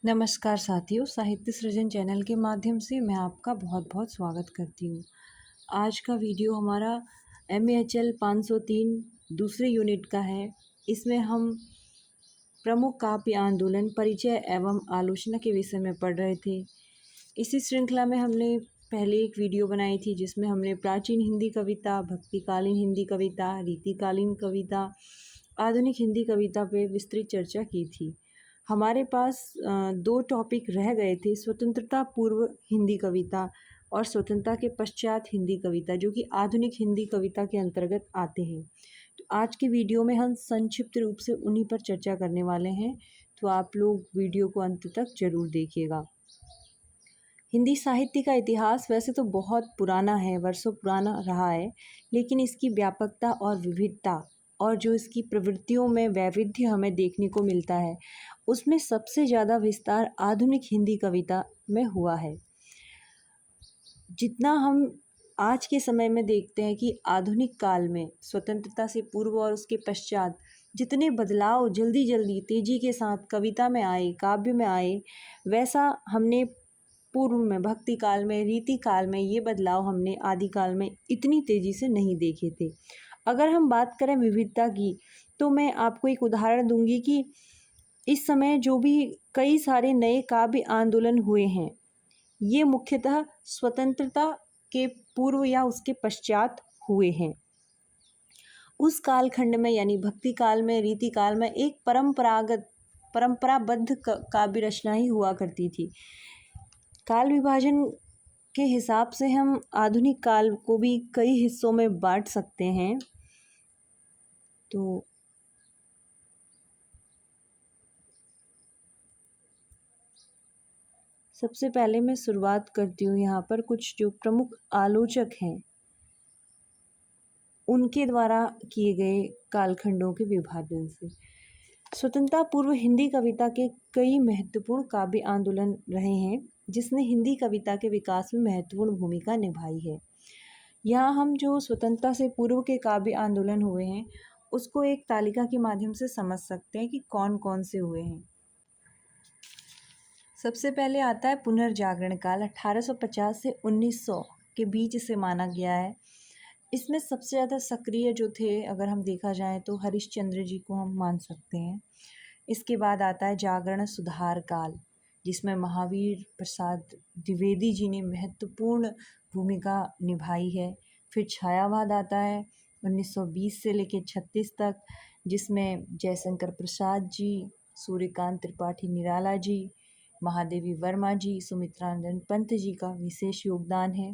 नमस्कार साथियों, साहित्य सृजन चैनल के माध्यम से मैं आपका बहुत बहुत स्वागत करती हूँ। आज का वीडियो हमारा MEHL 503 दूसरे यूनिट का है। इसमें हम प्रमुख काव्य आंदोलन, परिचय एवं आलोचना के विषय में पढ़ रहे थे। इसी श्रृंखला में हमने पहले एक वीडियो बनाई थी जिसमें हमने प्राचीन हिंदी कविता, भक्तिकालीन हिंदी कविता, रीतिकालीन कविता, आधुनिक हिंदी कविता पे विस्तृत चर्चा की थी। हमारे पास दो टॉपिक रह गए थे, स्वतंत्रता पूर्व हिंदी कविता और स्वतंत्रता के पश्चात हिंदी कविता, जो कि आधुनिक हिंदी कविता के अंतर्गत आते हैं। तो आज की वीडियो में हम संक्षिप्त रूप से उन्हीं पर चर्चा करने वाले हैं, तो आप लोग वीडियो को अंत तक जरूर देखिएगा। हिंदी साहित्य का इतिहास वैसे तो बहुत पुराना है, वर्षों पुराना रहा है, लेकिन इसकी व्यापकता और विविधता और जो इसकी प्रवृत्तियों में वैविध्य हमें देखने को मिलता है, उसमें सबसे ज़्यादा विस्तार आधुनिक हिंदी कविता में हुआ है। जितना हम आज के समय में देखते हैं कि आधुनिक काल में स्वतंत्रता से पूर्व और उसके पश्चात जितने बदलाव जल्दी जल्दी तेज़ी के साथ कविता में आए, काव्य में आए, वैसा हमने पूर्व में, भक्ति काल में, रीति काल में ये बदलाव हमने आदिकाल में इतनी तेज़ी से नहीं देखे थे। अगर हम बात करें विविधता की, तो मैं आपको एक उदाहरण दूंगी कि इस समय जो भी कई सारे नए काव्य आंदोलन हुए हैं, ये मुख्यतः स्वतंत्रता के पूर्व या उसके पश्चात हुए हैं। उस कालखंड में यानी भक्ति काल में, रीति काल में एक परंपराबद्ध काव्य रचना ही हुआ करती थी। काल विभाजन के हिसाब से हम आधुनिक काल को भी कई हिस्सों में बांट सकते हैं। तो सबसे पहले मैं शुरुआत करती हूँ यहाँ पर कुछ जो प्रमुख आलोचक हैं उनके द्वारा किए गए कालखंडों के विभाजन से। स्वतंत्रता पूर्व हिंदी कविता के कई महत्वपूर्ण काव्य आंदोलन रहे हैं, जिसने हिंदी कविता के विकास में महत्वपूर्ण भूमिका निभाई है। यहाँ हम जो स्वतंत्रता से पूर्व के काव्य आंदोलन हुए हैं उसको एक तालिका के माध्यम से समझ सकते हैं कि कौन कौन से हुए हैं। सबसे पहले आता है पुनर्जागरण काल, 1850 से 1900 के बीच इसे माना गया है। इसमें सबसे ज़्यादा सक्रिय जो थे, अगर हम देखा जाए तो हरिश्चंद्र जी को हम मान सकते हैं। इसके बाद आता है जागरण सुधार काल, जिसमें महावीर प्रसाद द्विवेदी जी ने महत्वपूर्ण भूमिका निभाई है। फिर छायावाद आता है 1920 से लेकर 36 तक, जिसमें जयशंकर प्रसाद जी, सूर्यकांत त्रिपाठी निराला जी, महादेवी वर्मा जी, सुमित्रानंद पंत जी का विशेष योगदान है।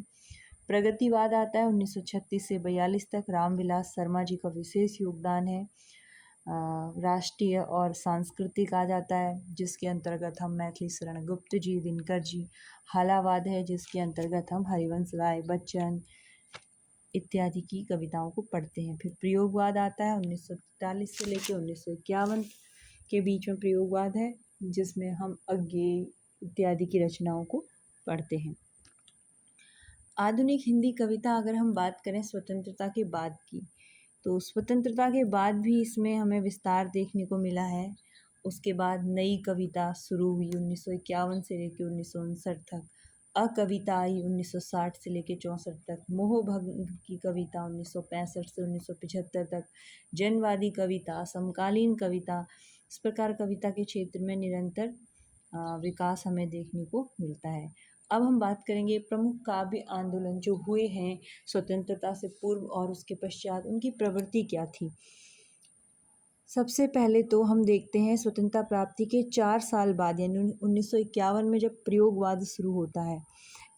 प्रगतिवाद आता है 1936 से 42 तक, रामविलास शर्मा जी का विशेष योगदान है। राष्ट्रीय और सांस्कृतिक आ जाता है, जिसके अंतर्गत हम मैथिली शरण गुप्त जी, दिनकर जी। हालावाद है, जिसके अंतर्गत हम हरिवंश राय बच्चन इत्यादि की कविताओं को पढ़ते हैं। फिर प्रयोगवाद आता है 1943 से लेकर 1951 के बीच में प्रयोगवाद है, जिसमें हम अज्ञेय इत्यादि की रचनाओं को पढ़ते हैं। आधुनिक हिंदी कविता, अगर हम बात करें स्वतंत्रता के बाद की, तो स्वतंत्रता के बाद भी इसमें हमें विस्तार देखने को मिला है। उसके बाद नई कविता शुरू हुई 1951 से लेकर 1959 तक, अकविता आई 1960 से लेकर 64 तक, मोहभंग की कविता 1965 से 1975 तक, जनवादी कविता, समकालीन कविता, इस प्रकार कविता के क्षेत्र में निरंतर विकास हमें देखने को मिलता है। अब हम बात करेंगे प्रमुख काव्य आंदोलन जो हुए हैं स्वतंत्रता से पूर्व और उसके पश्चात, उनकी प्रवृत्ति क्या थी। सबसे पहले तो हम देखते हैं स्वतंत्रता प्राप्ति के 4 साल बाद यानी 1951 में जब प्रयोगवाद शुरू होता है।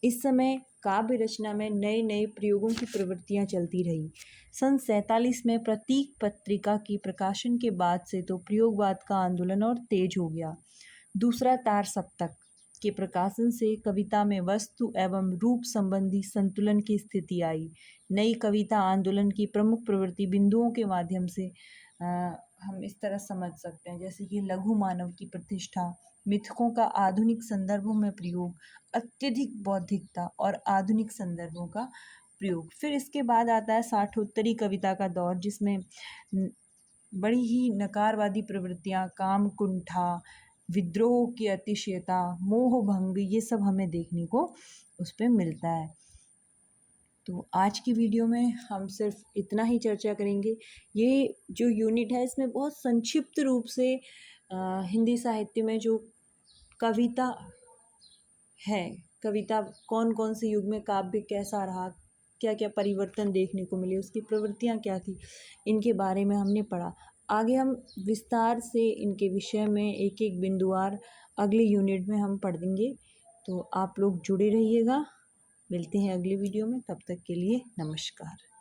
इस समय काव्य रचना में नए नए प्रयोगों की प्रवृत्तियां चलती रही। सन 47 में प्रतीक पत्रिका की प्रकाशन के बाद से तो प्रयोगवाद का आंदोलन और तेज हो गया। दूसरा तार सप्तक के प्रकाशन से कविता में वस्तु एवं रूप संबंधी संतुलन की स्थिति आई। नई कविता आंदोलन की प्रमुख प्रवृत्ति बिंदुओं के माध्यम से हम इस तरह समझ सकते हैं, जैसे कि लघु मानव की प्रतिष्ठा, मिथकों का आधुनिक संदर्भों में प्रयोग, अत्यधिक बौद्धिकता और आधुनिक संदर्भों का प्रयोग। फिर इसके बाद आता है साठोत्तरी कविता का दौर, जिसमें बड़ी ही नकारवादी प्रवृत्तियाँ, काम कुंठा, विद्रोह की अतिशयता, मोह भंग, ये सब हमें देखने को उस पे मिलता है। तो आज की वीडियो में हम सिर्फ इतना ही चर्चा करेंगे। ये जो यूनिट है इसमें बहुत संक्षिप्त रूप से हिंदी साहित्य में जो कविता है, कविता कौन कौन से युग में काव्य कैसा रहा, क्या क्या परिवर्तन देखने को मिले, उसकी प्रवृत्तियाँ क्या थी, इनके बारे में हमने पढ़ा। आगे हम विस्तार से इनके विषय में एक एक बिंदुवार अगले यूनिट में हम पढ़ेंगे। तो आप लोग जुड़े रहिएगा। मिलते हैं अगली वीडियो में, तब तक के लिए नमस्कार।